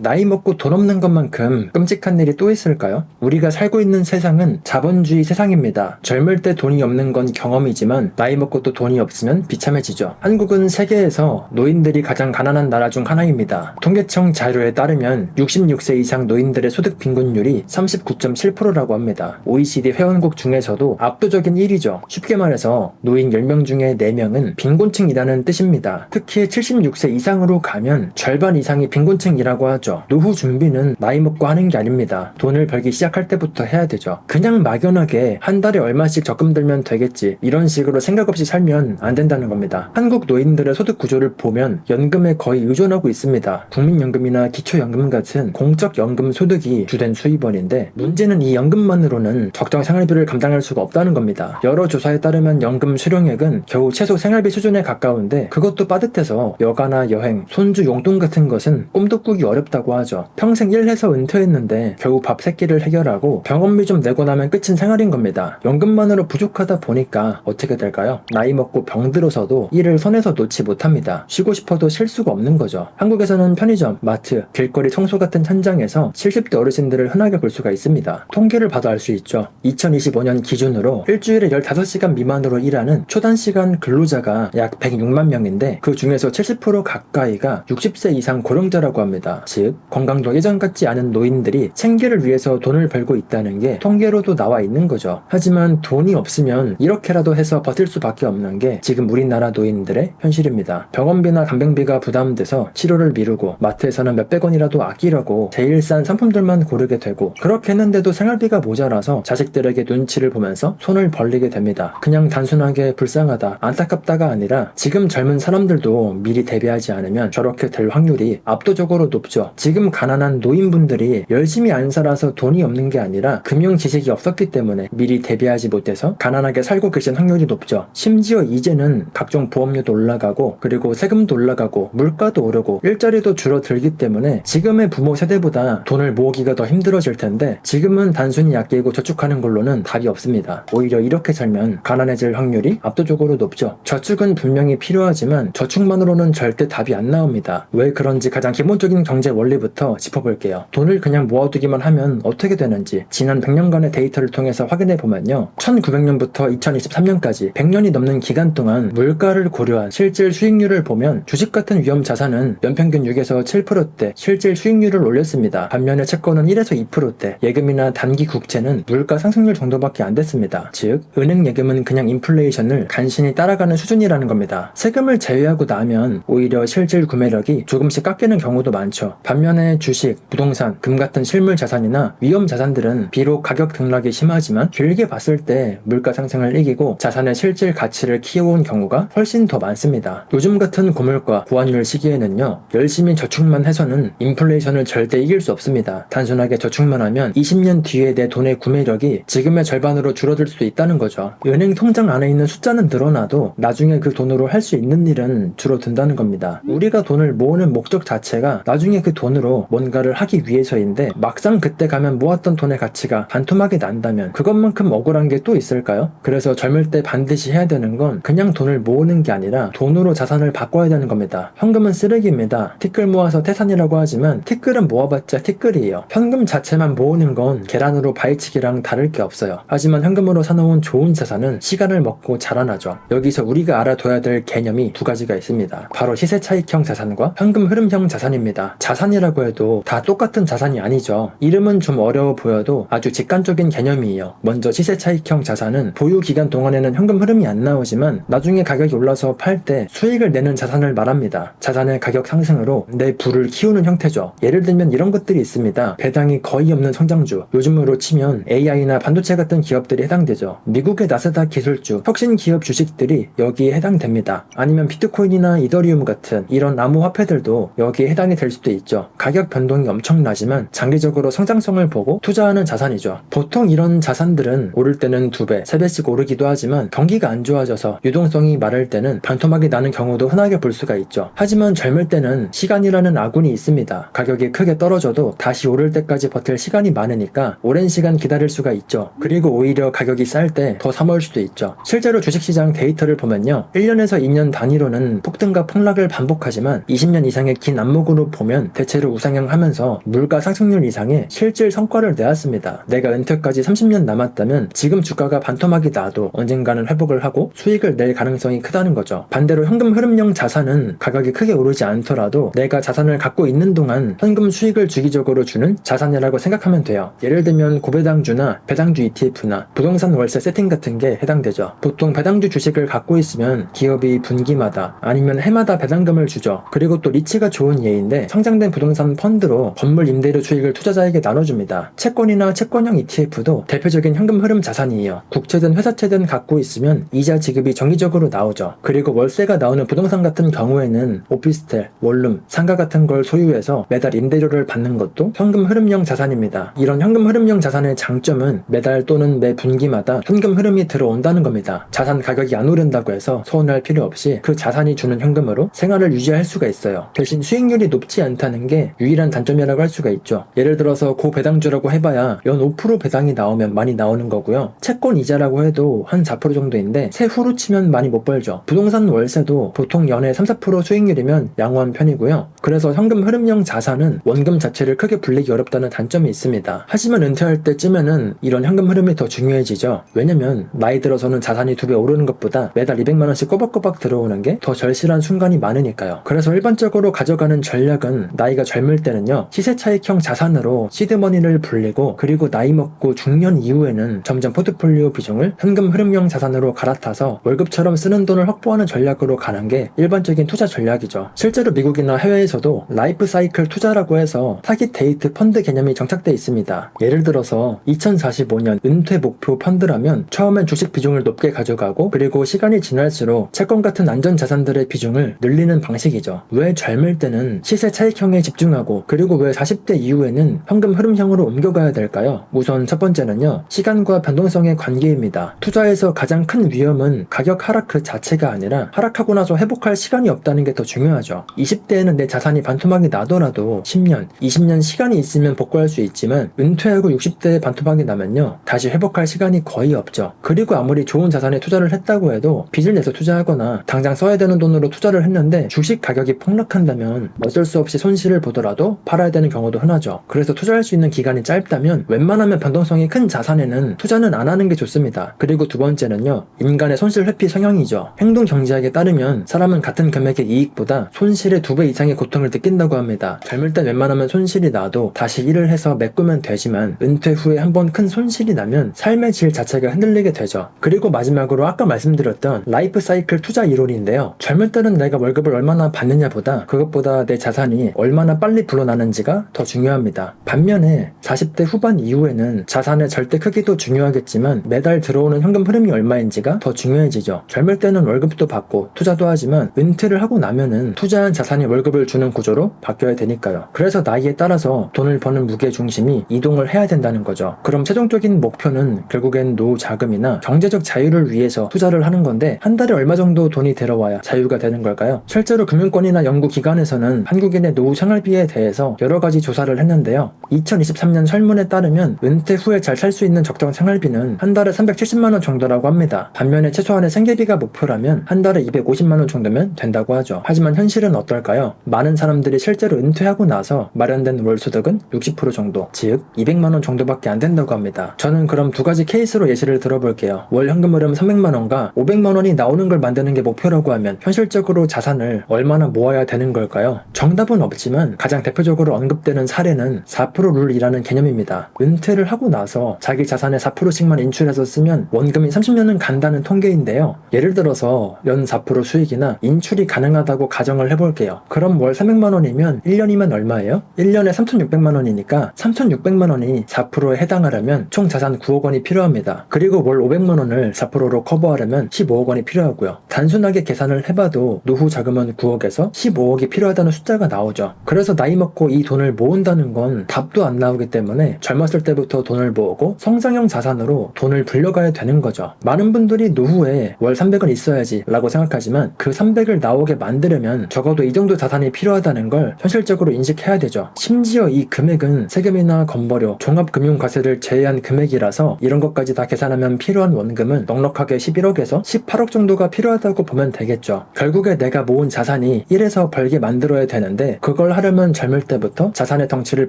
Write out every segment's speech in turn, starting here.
나이 먹고 돈 없는 것만큼 끔찍한 일이 또 있을까요? 우리가 살고 있는 세상은 자본주의 세상입니다. 젊을 때 돈이 없는 건 경험이지만 나이 먹고 또 돈이 없으면 비참해지죠. 한국은 세계에서 노인들이 가장 가난한 나라 중 하나입니다. 통계청 자료에 따르면 66세 이상 노인들의 소득 빈곤율이 39.7%라고 합니다. OECD 회원국 중에서도 압도적인 1위죠. 쉽게 말해서 노인 10명 중에 4명은 빈곤층이라는 뜻입니다. 특히 76세 이상으로 가면 절반 이상이 빈곤층이라고 하죠. 노후 준비는 나이 먹고 하는 게 아닙니다. 돈을 벌기 시작할 때부터 해야 되죠. 그냥 막연하게 한 달에 얼마씩 적금 들면 되겠지 이런 식으로 생각 없이 살면 안 된다는 겁니다. 한국 노인들의 소득 구조를 보면 연금에 거의 의존하고 있습니다. 국민연금이나 기초연금 같은 공적 연금 소득이 주된 수입원인데 문제는 이 연금만으로는 적정 생활비를 감당할 수가 없다는 겁니다. 여러 조사에 따르면 연금 수령액은 겨우 최소 생활비 수준에 가까운데 그것도 빠듯해서 여가나 여행, 손주 용돈 같은 것은 꿈도 꾸기 어렵다고 하죠. 평생 일해서 은퇴했는데 겨우 밥 3끼를 해결하고 병원비 좀 내고 나면 끝인 생활인 겁니다. 연금만으로 부족하다 보니까 어떻게 될까요? 나이 먹고 병들어서도 일을 손에서 놓지 못합니다. 쉬고 싶어도 쉴 수가 없는 거죠. 한국에서는 편의점, 마트, 길거리 청소 같은 현장에서 70대 어르신들을 흔하게 볼 수가 있습니다. 통계를 봐도 알 수 있죠. 2025년 기준으로 일주일에 15시간 미만으로 일하는 초단시간 근로자가 약 106만 명인데 그 중에서 70% 가까이가 60세 이상 고령자라고 합니다. 즉 건강도 예전 같지 않은 노인들이 생계를 위해서 돈을 벌고 있다는 게 통계로도 나와 있는 거죠. 하지만 돈이 없으면 이렇게라도 해서 버틸 수밖에 없는 게 지금 우리나라 노인들의 현실입니다. 병원비나 간병비가 부담돼서 치료를 미루고 마트에서는 몇백 원이라도 아끼려고 제일 싼 상품들만 고르게 되고 그렇게 했는데도 생활비가 모자라서 자식들에게 눈치를 보면서 손을 벌리게 됩니다. 그냥 단순하게 불쌍하다, 안타깝다가 아니라 지금 젊은 사람들도 미리 대비하지 않으면 저렇게 될 확률이 압도적으로 높죠. 지금 가난한 노인분들이 열심히 안 살아서 돈이 없는 게 아니라 금융 지식이 없었기 때문에 미리 대비하지 못해서 가난하게 살고 계신 확률이 높죠. 심지어 이제는 각종 보험료도 올라가고 그리고 세금도 올라가고 물가도 오르고 일자리도 줄어들기 때문에 지금의 부모 세대보다 돈을 모으기가 더 힘들어질 텐데 지금은 단순히 아끼고 저축하는 걸로는 답이 없습니다. 오히려 이렇게 살면 가난해질 확률이 압도적으로 높죠. 저축은 분명히 필요하지만 저축만으로는 절대 답이 안 나옵니다. 왜 그런지 가장 기본적인 경제 원리부터 짚어볼게요. 돈을 그냥 모아두기만 하면 어떻게 되는지 지난 100년간의 데이터를 통해서 확인해보면요. 1900년부터 2023년까지 100년이 넘는 기간 동안 물가를 고려한 실질 수익률을 보면 주식 같은 위험 자산은 연평균 6에서 7%대 실질 수익률을 올렸습니다. 반면에 채권은 1에서 2%대, 예금이나 단기 국채는 물가 상승률 정도밖에 안 됐습니다. 즉, 은행 예금은 그냥 인플레이션을 간신히 따라가는 수준이라는 겁니다. 세금을 제외하고 나면 오히려 실질 구매력이 조금씩 깎이는 경우도 많죠. 반면에 주식, 부동산, 금 같은 실물 자산이나 위험 자산들은 비록 가격 등락이 심하지만 길게 봤을 때 물가 상승을 이기고 자산의 실질 가치를 키워온 경우가 훨씬 더 많습니다. 요즘 같은 고물가, 고환율 시기에는요, 열심히 저축만 해서는 인플레이션을 절대 이길 수 없습니다. 단순하게 저축만 하면 20년 뒤에 내 돈의 구매력이 지금의 절반으로 줄어들 수도 있다는 거죠. 은행 통장 안에 있는 숫자는 늘어나도 나중에 그 돈으로 할 수 있는 일은 줄어든다는 겁니다. 우리가 돈을 모으는 목적 자체가 나중에 그 돈으로 뭔가를 하기 위해서인데 막상 그때 가면 모았던 돈의 가치가 반토막이 난다면 그것만큼 억울한 게 또 있을까요? 그래서 젊을 때 반드시 해야 되는 건 그냥 돈을 모으는 게 아니라 돈으로 자산을 바꿔야 되는 겁니다. 현금은 쓰레기입니다. 티끌 모아서 태산이라고 하지만 티끌은 모아봤자 티끌이에요. 현금 자체만 모으는 건 계란으로 바위치기랑 다를 게 없어요. 하지만 현금으로 사놓은 좋은 자산은 시간을 먹고 자라나죠. 여기서 우리가 알아둬야 될 개념이 두 가지가 있습니다. 바로 시세 차익형 자산과 현금 흐름형 자산입니다. 자산이라고 해도 다 똑같은 자산이 아니죠. 이름은 좀 어려워 보여도 아주 직관적인 개념이에요. 먼저 시세 차익형 자산은 보유 기간 동안에는 현금 흐름이 안 나오지만 나중에 가격이 올라서 팔 때 수익을 내는 자산을 말합니다. 자산의 가격 상승으로 내 부를 키우는 형태죠. 예를 들면 이런 것들이 있습니다. 배당이 거의 없는 성장주, 요즘으로 치면 AI나 반도체 같은 기업들이 해당되죠. 미국의 나스닥 기술주, 혁신 기업 주식들이 여기에 해당됩니다. 아니면 비트코인이나 이더리움 같은 이런 암호화폐들도 여기에 해당이 될 수도 있죠. 가격 변동이 엄청나지만 장기적으로 성장성을 보고 투자하는 자산이죠. 보통 이런 자산들은 오를 때는 2배, 3배씩 오르기도 하지만 경기가 안 좋아져서 유동성이 마를 때는 반토막이 나는 경우도 흔하게 볼 수가 있죠. 하지만 젊을 때는 시간이라는 아군이 있습니다. 가격이 크게 떨어져도 다시 오를 때까지 버틸 시간이 많으니까 오랜 시간 기다릴 수가 있죠. 그리고 오히려 가격이 쌀 때 더 사모을 수도 있죠. 실제로 주식시장 데이터를 보면요, 1년에서 2년 단위로는 폭등과 폭락을 반복하지만 20년 이상의 긴 안목으로 보면 대체 대체로 우상향하면서 물가 상승률 이상의 실질 성과를 내왔습니다. 내가 은퇴까지 30년 남았다면 지금 주가가 반토막이 나도 언젠가는 회복을 하고 수익을 낼 가능성이 크다는 거죠. 반대로 현금 흐름형 자산은 가격이 크게 오르지 않더라도 내가 자산을 갖고 있는 동안 현금 수익을 주기적으로 주는 자산이라고 생각하면 돼요. 예를 들면 고배당주나 배당주 ETF나 부동산 월세 세팅 같은 게 해당되죠. 보통 배당주 주식을 갖고 있으면 기업이 분기마다 아니면 해마다 배당금을 주죠. 그리고 또 리츠가 좋은 예인데 상장된 부동산 펀드로 건물 임대료 수익을 투자자에게 나눠줍니다. 채권이나 채권형 ETF도 대표적인 현금 흐름 자산이에요. 국채든 회사채든 갖고 있으면 이자 지급이 정기적으로 나오죠. 그리고 월세가 나오는 부동산 같은 경우에는 오피스텔, 원룸, 상가 같은 걸 소유해서 매달 임대료를 받는 것도 현금 흐름형 자산입니다. 이런 현금 흐름형 자산의 장점은 매달 또는 매 분기마다 현금 흐름이 들어온다는 겁니다. 자산 가격이 안 오른다고 해서 서운할 필요 없이 그 자산이 주는 현금으로 생활을 유지할 수가 있어요. 대신 수익률이 높지 않다는 게 유일한 단점이라고 할 수가 있죠. 예를 들어서 고배당주라고 해봐야 연 5% 배당이 나오면 많이 나오는 거고요. 채권 이자라고 해도 한 4% 정도인데 세후로 치면 많이 못 벌죠. 부동산 월세도 보통 연에 3-4% 수익률이면 양호한 편이고요. 그래서 현금 흐름형 자산은 원금 자체를 크게 불리기 어렵다는 단점이 있습니다. 하지만 은퇴할 때쯤에는 이런 현금 흐름이 더 중요해지죠. 왜냐면 나이 들어서는 자산이 2배 오르는 것보다 매달 200만원씩 꼬박꼬박 들어오는 게 더 절실한 순간이 많으니까요. 그래서 일반적으로 가져가는 전략은 나이가 젊을 때는요, 시세 차익형 자산으로 시드머니를 불리고, 그리고 나이 먹고 중년 이후에는 점점 포트폴리오 비중을 현금 흐름형 자산으로 갈아타서 월급처럼 쓰는 돈을 확보하는 전략으로 가는 게 일반적인 투자 전략이죠. 실제로 미국이나 해외에서도 라이프 사이클 투자라고 해서 타깃 데이트 펀드 개념이 정착되어 있습니다. 예를 들어서 2045년 은퇴 목표 펀드라면 처음엔 주식 비중을 높게 가져가고, 그리고 시간이 지날수록 채권 같은 안전 자산들의 비중을 늘리는 방식이죠. 왜 젊을 때는 시세 차익형에 집중하고, 그리고 왜 40대 이후에는 현금 흐름형으로 옮겨가야 될까요? 우선 첫 번째는요, 시간과 변동성의 관계입니다. 투자에서 가장 큰 위험은 가격 하락 그 자체가 아니라 하락하고 나서 회복할 시간이 없다는 게 더 중요하죠. 20대에는 내 자산이 반토막이 나더라도 10년, 20년 시간이 있으면 복구할 수 있지만 은퇴하고 60대에 반토막이 나면요, 다시 회복할 시간이 거의 없죠. 그리고 아무리 좋은 자산에 투자를 했다고 해도 빚을 내서 투자하거나 당장 써야 되는 돈으로 투자를 했는데 주식 가격이 폭락한다면 어쩔 수 없이 손실을 보더라도 팔아야 되는 경우도 흔하죠. 그래서 투자할 수 있는 기간이 짧다면 웬만하면 변동성이 큰 자산에는 투자는 안 하는 게 좋습니다. 그리고 두 번째는요, 인간의 손실 회피 성향이죠. 행동 경제학에 따르면 사람은 같은 금액의 이익보다 손실의 2배 이상의 고통을 느낀다고 합니다. 젊을 땐 웬만하면 손실이 나도 다시 일을 해서 메꾸면 되지만 은퇴 후에 한번 큰 손실이 나면 삶의 질 자체가 흔들리게 되죠. 그리고 마지막으로 아까 말씀드렸던 라이프 사이클 투자 이론인데요, 젊을 때는 내가 월급을 얼마나 받느냐보다 그것보다 내 자산이 얼마나 빨리 불어나는지가 더 중요합니다. 반면에 40대 후반 이후에는 자산의 절대 크기도 중요하겠지만 매달 들어오는 현금 흐름이 얼마인지가 더 중요해지죠. 젊을 때는 월급도 받고 투자도 하지만 은퇴를 하고 나면은 투자한 자산이 월급을 주는 구조로 바뀌어야 되니까요. 그래서 나이에 따라서 돈을 버는 무게 중심이 이동을 해야 된다는 거죠. 그럼 최종적인 목표는 결국엔 노후 자금이나 경제적 자유를 위해서 투자를 하는 건데, 한 달에 얼마 정도 돈이 들어와야 자유가 되는 걸까요? 실제로 금융권이나 연구기관에서는 한국인의 노후 생활비에 대해서 여러 가지 조사를 했는데요, 2023년 설문에 따르면 은퇴 후에 잘 살 수 있는 적정 생활비는 한 달에 370만원 정도라고 합니다. 반면에 최소한의 생계비가 목표라면 한 달에 250만원 정도면 된다고 하죠. 하지만 현실은 어떨까요? 많은 사람들이 실제로 은퇴하고 나서 마련된 월소득은 60% 정도, 즉 200만원 정도밖에 안 된다고 합니다. 저는 그럼 두 가지 케이스로 예시를 들어볼게요. 월 현금 흐름 300만원과 500만원이 나오는 걸 만드는 게 목표라고 하면 현실적으로 자산을 얼마나 모아야 되는 걸까요? 정답은 없지만 가장 대표적으로 언급되는 사례는 4% 룰이라는 개념입니다. 은퇴를 하고 나서 자기 자산의 4%씩만 인출해서 쓰면 원금이 30년은 간다는 통계인데요, 예를 들어서 연 4% 수익이나 인출이 가능하다고 가정을 해볼게요. 그럼 월 300만원이면 1년이면 얼마예요? 1년에 3,600만원이니까 3,600만원이 4%에 해당하려면 총 자산 9억 원이 필요합니다. 그리고 월 500만원을 4%로 커버하려면 15억 원이 필요하고요. 단순하게 계산을 해봐도 노후 자금은 9억에서 15억이 필요하다는 숫자가 나오죠. 그래서 나이 먹고 이 돈을 모은다는 건 답도 안 나오기 때문에 젊었을 때부터 돈을 모으고 성장형 자산으로 돈을 불려가야 되는 거죠. 많은 분들이 노후에 월 300은 있어야지 라고 생각하지만 그 300을 나오게 만들려면 적어도 이 정도 자산이 필요하다는 걸 현실적으로 인식해야 되죠. 심지어 이 금액은 세금이나 건보료, 종합금융과세를 제외한 금액이라서 이런 것까지 다 계산하면 필요한 원금은 넉넉하게 11억에서 18억 정도가 필요하다고 보면 되겠죠. 결국에 내가 모은 자산이 1에서 벌게 만들어야 되는데 그걸 하려면 젊을 때부터 자산의 덩치를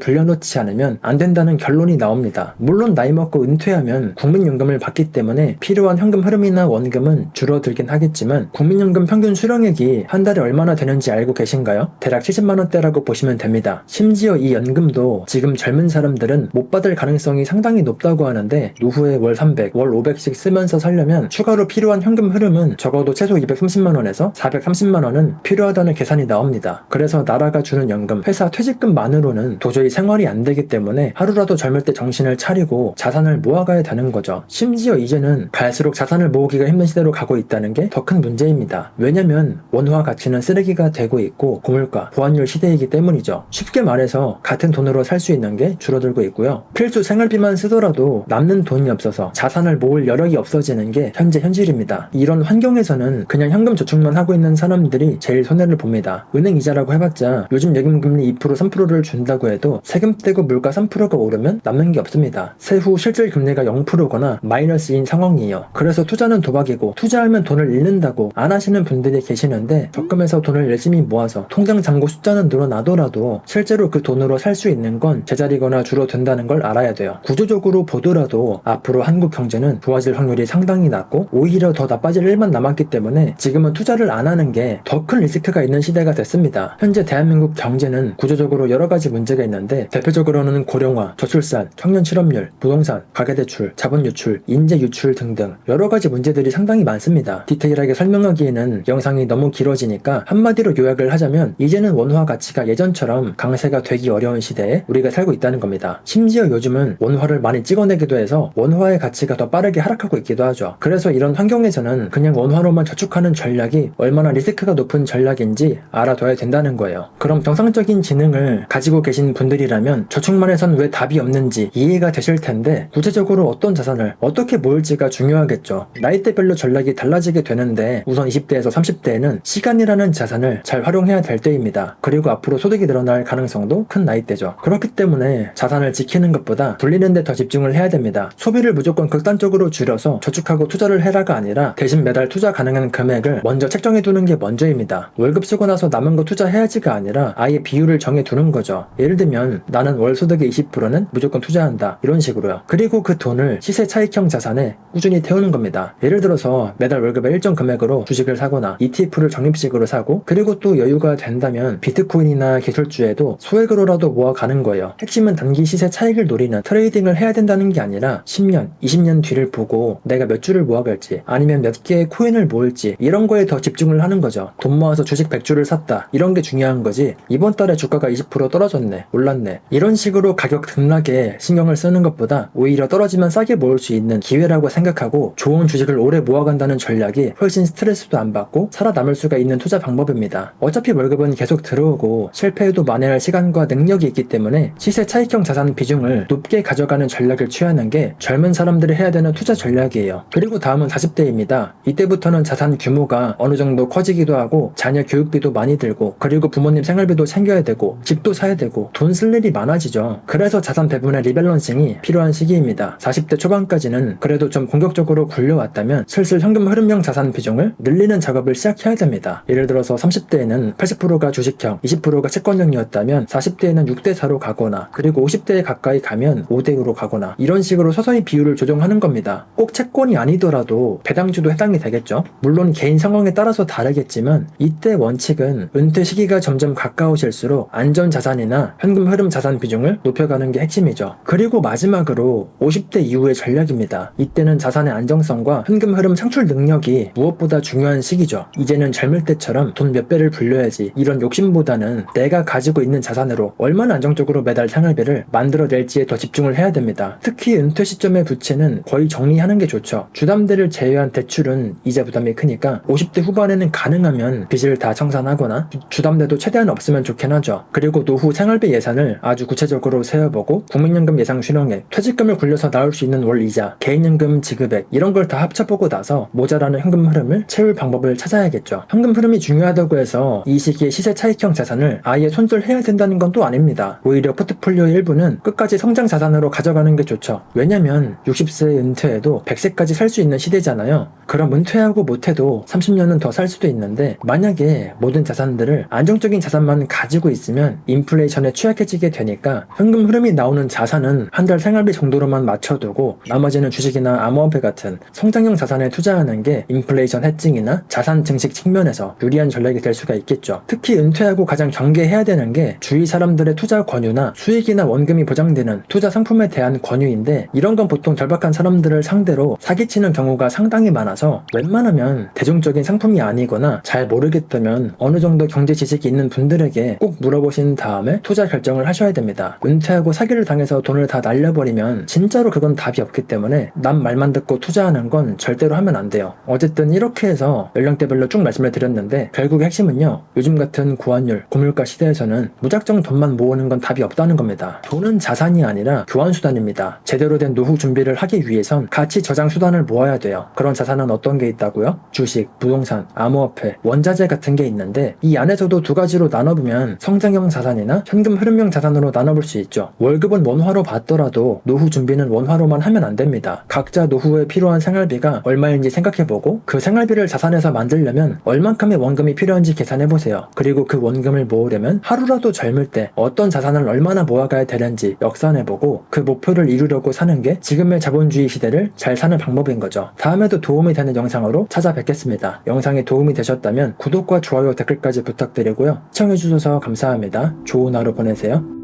불려놓지 않으면 안 된다는 결론이 나옵니다. 물론 나이 먹고 은퇴하면 국민연금을 받기 때문에 필요한 현금 흐름이나 원금은 줄어들긴 하겠지만 국민연금 평균 수령액이 한 달에 얼마나 되는지 알고 계신가요? 대략 70만원대라고 보시면 됩니다. 심지어 이 연금도 지금 젊은 사람들은 못 받을 가능성이 상당히 높다고 하는데 노후에 월 300, 월 500씩 쓰면서 살려면 추가로 필요한 현금 흐름은 적어도 최소 230만원에서 430만원은 필요하다는 계산이 나옵니다. 그래서 나라가 주는 연금, 회사 퇴직금만으로는 도저히 생활이 안 되기 때문에 하루라도 젊을 때 정신을 차리고 자산을 모아가야 되는 거죠. 심지어 이제는 갈수록 자산을 모으기가 힘든 시대로 가고 있다는 게 더 큰 문제입니다. 왜냐면 원화 가치는 쓰레기가 되고 있고 고물가, 보안율 시대이기 때문이죠. 쉽게 말해서 같은 돈으로 살 수 있는 게 줄어들고 있고요. 필수 생활비만 쓰더라도 남는 돈이 없어서 자산을 모을 여력이 없어지는 게 현재 현실입니다. 이런 환경에서는 그냥 현금 저축만 하고 있는 사람들이 제일 손해를 봅니다. 은행 이자라고 해봤자 요즘 예금금리 2%, 3%를 준다고 해도 세금 떼고 물가 3%가 오르면 남는 게 없습니다. 세후 실질 금리가 0%거나 마이너스인 상황이에요. 그래서 투자는 도박이고 투자하면 돈을 잃는다고 안 하시는 분들이 계시는데 적금에서 돈을 열심히 모아서 통장 잔고 숫자는 늘어나더라도 실제로 그 돈으로 살 수 있는 건 제자리거나 줄어든다는 걸 알아야 돼요. 구조적으로 보더라도 앞으로 한국 경제는 좋아질 확률이 상당히 낮고 오히려 더 나빠질 일만 남았기 때문에 지금은 투자를 안 하는 게 더 큰 리스크가 있는 시대가 됐습니다. 현재 대한민국 경제는 구조적으로 여러 가지 문제가 있는데 대표적으로는 고령화, 저출산, 청년 실업률, 부동산, 가계대출, 자본 유출, 인재 유출 등등 여러 가지 문제들이 상당히 많습니다. 디테일하게 설명하기에는 영상이 너무 길어지니까 한마디로 요약을 하자면 이제는 원화 가치가 예전처럼 강세가 되기 어려운 시대에 우리가 살고 있다는 겁니다. 심지어 요즘은 원화를 많이 찍어내기도 해서 원화의 가치가 더 빠르게 하락하고 있기도 하죠. 그래서 이런 환경에서는 그냥 원화로만 저축하는 전략이 얼마나 리스크가 높은 전략인지 알아둬야 된다는 거예요. 그럼 정상적인 지능을 가지고 계신 분들이라면 저축만 해선 왜 답이 없는지 이해가 되실 텐데 구체적으로 어떤 자산을 어떻게 모을지가 중요하겠죠. 나이대별로 전략이 달라지게 되는데 우선 20대에서 30대에는 시간이라는 자산을 잘 활용해야 될 때입니다. 그리고 앞으로 소득이 늘어날 가능성도 큰 나이대죠. 그렇기 때문에 자산을 지키는 것보다 불리는 데 더 집중을 해야 됩니다. 소비를 무조건 극단적으로 줄여서 저축하고 투자를 해라가 아니라 대신 매달 투자 가능한 금액을 먼저 책정해두는 게 먼저입니다. 월급 쓰고 나서 남은 거 투자해야지가 아니라 아예 비율을 정해두는 거죠. 예를 들면 나는 월 소득의 20%는 무조건 투자한다 이런 식으로요. 그리고 그 돈을 시세 차익형 자산에 꾸준히 태우는 겁니다. 예를 들어서 매달 월급의 일정 금액으로 주식을 사거나 ETF를 적립식으로 사고 그리고 또 여유가 된다면 비트코인이나 기술주에도 소액으로라도 모아가는 거예요. 핵심은 단기 시세 차익을 노리는 트레이딩을 해야 된다는 게 아니라 10년, 20년 뒤를 보고 내가 몇 주를 모아갈지 아니면 몇 개의 코인을 모을지 이런 거에 더 집중을 하는 거죠. 돈 모아서 주식 100주를 샀다 이런 게 중요한 거지 이번 달에 주가가 20% 떨어졌네 올랐네 이런 식으로 가격 등락에 신경을 쓰는 것보다 오히려 떨어지면 싸게 모을 수 있는 기회라고 생각하고 좋은 주식을 오래 모아간다는 전략이 훨씬 스트레스도 안 받고 살아남을 수가 있는 투자 방법입니다. 어차피 월급은 계속 들어오고 실패해도 만회할 시간과 능력이 있기 때문에 시세 차익형 자산 비중을 높게 가져가는 전략을 취하는 게 젊은 사람들이 해야 되는 투자 전략이에요. 그리고 다음은 40대입니다. 이때부터는 자산 규모가 어느 정도 커지기도 하고 자녀 교육비도 많이 들고 그리고 부모님 생활비도 챙겨야 되고 집도 사야 되고 돈 쓸 일이 많아지죠. 그래서 자산 배분의 리밸런싱이 필요한 시기입니다. 40대 초반까지는 그래도 좀 공격적으로 굴려왔다면 슬슬 현금 흐름형 자산 비중을 늘리는 작업을 시작해야 됩니다. 예를 들어서 30대에는 80%가 주식형, 20%가 채권형이었다면 40대에는 6대4로 가거나 그리고 50대에 가까이 가면 5대5로 가거나 이런 식으로 서서히 비율을 조정하는 겁니다. 꼭 채권이 아니더라도 배당주도 해당이 되겠죠. 물론 개인 상황에 따라서 다르겠지만 이때 원칙은 은퇴 시기가 점점 가까우실수록 안전자산이나 현금 흐름 자산 비중을 높여가는 게 핵심이죠. 그리고 마지막으로 50대 이후의 전략입니다. 이때는 자산의 안정성과 현금 흐름 창출 능력이 무엇보다 중요한 시기죠. 이제는 젊을 때처럼 돈 몇 배를 불려야지 이런 욕심보다는 내가 가지고 있는 자산으로 얼마나 안정적으로 매달 생활비를 만들어낼지에 더 집중을 해야 됩니다. 특히 은퇴 시점의 부채는 거의 정리하는 게 좋죠. 주담대를 제외한 대출은 이자 부담이 크니까 50대 후반에는 가능하면 빚을 다 청산하거나 주담대도 최대한 없으면 좋긴 하죠. 그리고 노후 생활비 예산을 아주 구체적으로 세워보고 국민연금 예상 실현액, 퇴직금을 굴려서 나올 수 있는 월 이자, 개인연금 지급액 이런 걸 다 합쳐보고 나서 모자라는 현금 흐름을 채울 방법을 찾아야겠죠. 현금 흐름이 중요하다고 해서 이 시기에 시세 차익형 자산을 아예 손절해야 된다는 건 또 아닙니다. 오히려 포트폴리오의 일부는 끝까지 성장 자산으로 가져가는 게 좋죠. 왜냐면 60세에 은퇴해도 100세까지 살 수 있는 시대잖아요. 그럼 은퇴하고 못해도 30년은 더 살 수도 있는데 만약에 모든 자산들을 안정적인 자산만 가지고 있으면 인플레이션에 취약해지게 되니까 현금 흐름이 나오는 자산은 한 달 생활비 정도로만 맞춰두고 나머지는 주식이나 암호화폐 같은 성장형 자산에 투자하는 게 인플레이션 해칭이나 자산 증식 측면에서 유리한 전략이 될 수가 있겠죠. 특히 은퇴하고 가장 경계해야 되는 게 주위 사람들의 투자 권유나 수익이나 원금이 보장되는 투자 상품에 대한 권유인데, 이런 건 보통 절박한 사람들을 상대로 사기치는 경우가 상당히 많아서 웬만하면 대중적인 상품이 아니거나 잘 모르겠다면 어느 정도 경제 지식이 있는 분들에게 꼭 물어보신 다음에 투자 결정을 하셔야 됩니다. 은퇴하고 사기를 당해서 돈을 다 날려버리면 진짜로 그건 답이 없기 때문에 남 말만 듣고 투자하는 건 절대로 하면 안 돼요. 어쨌든 이렇게 해서 연령대별로 쭉 말씀을 드렸는데, 결국 핵심은요, 요즘 같은 고환율, 고물가 시대에서는 무작정 돈만 모으는 건 답이 없다는 겁니다. 돈은 자산이 아니라 교환수단입니다. 제대로 된 노후 준비를 하기 위해선 가치 저장 수단을 모아야 돼요. 그런 자산은 어떤 게 있다고요? 주식, 부동산, 암호화폐, 원자재 같은 게 있는데, 이 안에서도 두 가지로 나눠보면 성장형 자산이나 현금 흐름형 자산으로 나눠볼 수 있죠. 월급은 원화로 받더라도 노후 준비는 원화로만 하면 안 됩니다. 각자 노후에 필요한 생활비가 얼마인지 생각해보고 그 생활비를 자산에서 만들려면 얼만큼의 원금이 필요한지 계산해보세요. 그리고 그 원금을 모으려면 하루라도 젊을 때 어떤 자산을 얼마나 모아가야 되는지 역산해보고 그 목표를 이루려고 사는 게 지금의 자본주의 시대를 잘 사는 방법인 거죠. 다음에도 도움이 되는 영상으로 찾아뵙겠습니다. 영상이 도움이 되셨다면 구독과 좋아요, 댓글까지 부탁드리고요. 시청해주셔서 감사합니다. 좋은 하루 보내세요.